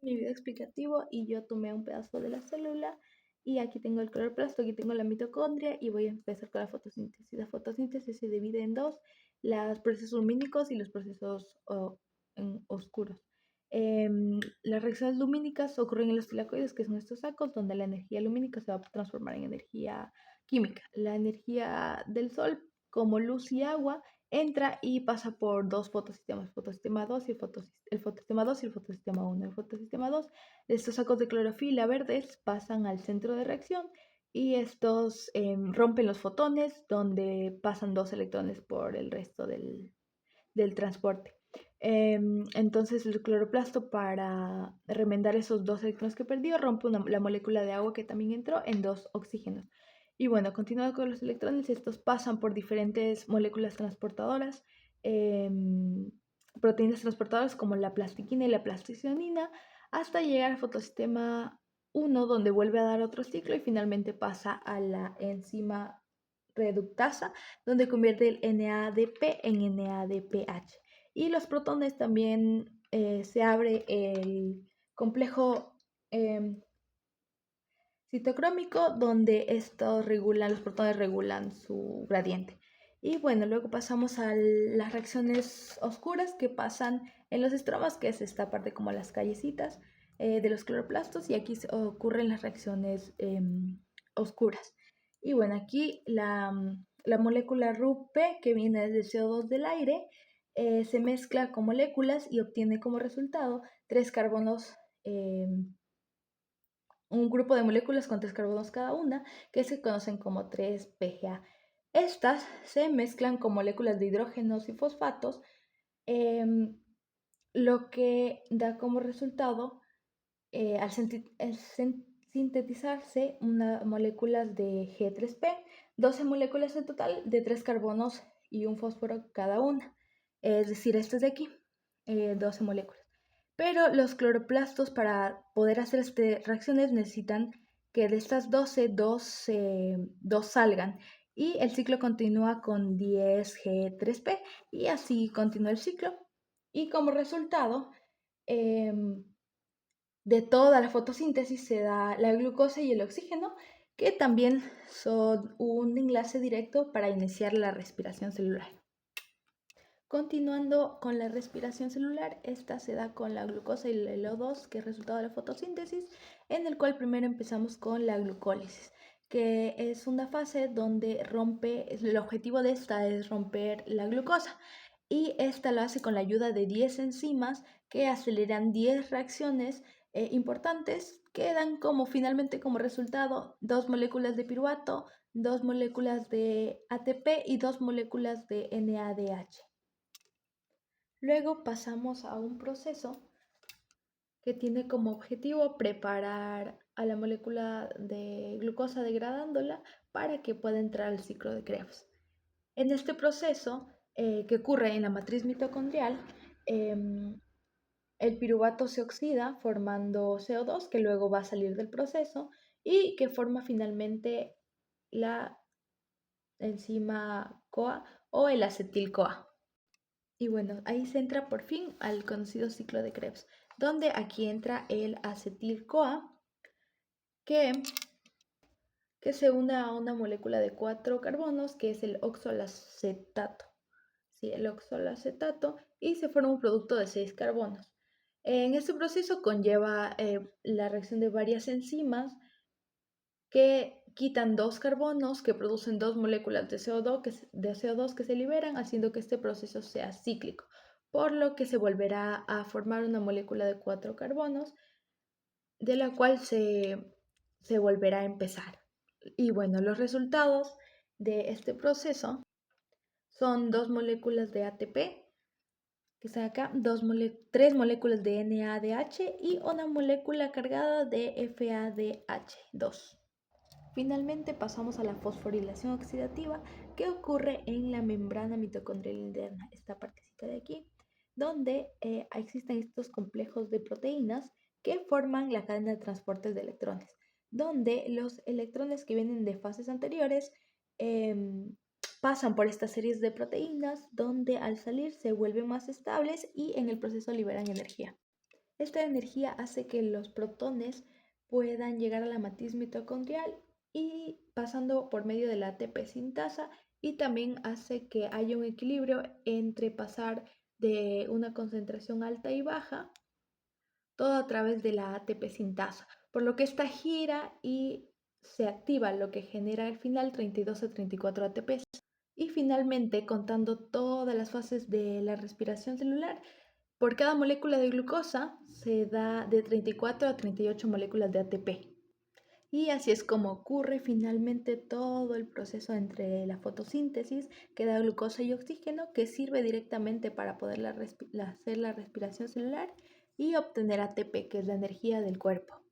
mi video explicativo y yo tomé un pedazo de la célula y aquí tengo el cloroplasto, aquí tengo la mitocondria y voy a empezar con la fotosíntesis. La fotosíntesis se divide en dos, los procesos lumínicos y los procesos oscuros. Las reacciones lumínicas ocurren en los tilacoides, que son estos sacos donde la energía lumínica se va a transformar en energía química. La energía del sol, como luz y agua, entra y pasa por dos fotosistemas, fotosistema 2 y el fotosistema 2 y el fotosistema 1. El fotosistema 2, estos sacos de clorofila verdes pasan al centro de reacción y estos rompen los fotones donde pasan dos electrones por el resto del transporte. Entonces el cloroplasto, para remendar esos dos electrones que perdió, rompe la molécula de agua que también entró en dos oxígenos. Y bueno, continuando con los electrones, estos pasan por diferentes moléculas transportadoras, proteínas transportadoras como la plastiquina y la plasticionina, hasta llegar al fotosistema 1, donde vuelve a dar otro ciclo y finalmente pasa a la enzima reductasa, donde convierte el NADP en NADPH. Y los protones también se abre el complejo citocrómico, donde los protones regulan su gradiente. Y bueno, luego pasamos a las reacciones oscuras que pasan en los estromas, que es esta parte como las callecitas de los cloroplastos, y aquí ocurren las reacciones oscuras. Y bueno, aquí la molécula RUP, que viene del CO2 del aire, se mezcla con moléculas y obtiene como resultado tres carbonos, un grupo de moléculas con 3 carbonos cada una, que se conocen como 3-PGA. Estas se mezclan con moléculas de hidrógenos y fosfatos, lo que da como resultado, al sintetizarse, moléculas de G3P, 12 moléculas en total de 3 carbonos y un fósforo cada una. Es decir, estas de aquí, 12 moléculas. Pero los cloroplastos, para poder hacer estas reacciones, necesitan que de estas 12, dos salgan. Y el ciclo continúa con 10G3P y así continúa el ciclo. Y como resultado de toda la fotosíntesis se da la glucosa y el oxígeno, que también son un enlace directo para iniciar la respiración celular. Continuando con la respiración celular, esta se da con la glucosa y el O2, que es resultado de la fotosíntesis, en el cual primero empezamos con la glucólisis, que es una fase donde el objetivo de esta es romper la glucosa, y esta lo hace con la ayuda de 10 enzimas que aceleran 10 reacciones importantes, que dan finalmente como resultado 2 moléculas de piruvato, 2 moléculas de ATP y 2 moléculas de NADH. Luego pasamos a un proceso que tiene como objetivo preparar a la molécula de glucosa, degradándola para que pueda entrar al ciclo de Krebs. En este proceso, que ocurre en la matriz mitocondrial, el piruvato se oxida formando CO2, que luego va a salir del proceso y que forma finalmente la enzima CoA o el acetil-CoA. Y bueno, ahí se entra por fin al conocido ciclo de Krebs, donde aquí entra el acetil-CoA, que se une a una molécula de 4 carbonos, que es el oxalacetato. Sí, el oxalacetato, y se forma un producto de 6 carbonos. En este proceso conlleva la reacción de varias enzimas que quitan 2 carbonos, que producen 2 moléculas de CO2 que se liberan, haciendo que este proceso sea cíclico, por lo que se volverá a formar una molécula de 4 carbonos, de la cual se volverá a empezar. Y bueno, los resultados de este proceso son 2 moléculas de ATP, que están acá, 3 moléculas de NADH y una molécula cargada de FADH2. Finalmente pasamos a la fosforilación oxidativa, que ocurre en la membrana mitocondrial interna, esta partecita de aquí, donde existen estos complejos de proteínas que forman la cadena de transportes de electrones, donde los electrones que vienen de fases anteriores pasan por estas series de proteínas, donde al salir se vuelven más estables y en el proceso liberan energía. Esta energía hace que los protones puedan llegar a la matriz mitocondrial y pasando por medio de la ATP sintasa, y también hace que haya un equilibrio entre pasar de una concentración alta y baja, todo a través de la ATP sintasa, por lo que esta gira y se activa, lo que genera al final 32 a 34 ATPs. Y finalmente, contando todas las fases de la respiración celular, por cada molécula de glucosa se da de 34 a 38 moléculas de ATP. Y así es como ocurre finalmente todo el proceso entre la fotosíntesis, que da glucosa y oxígeno, que sirve directamente para poder hacer la respiración celular y obtener ATP, que es la energía del cuerpo.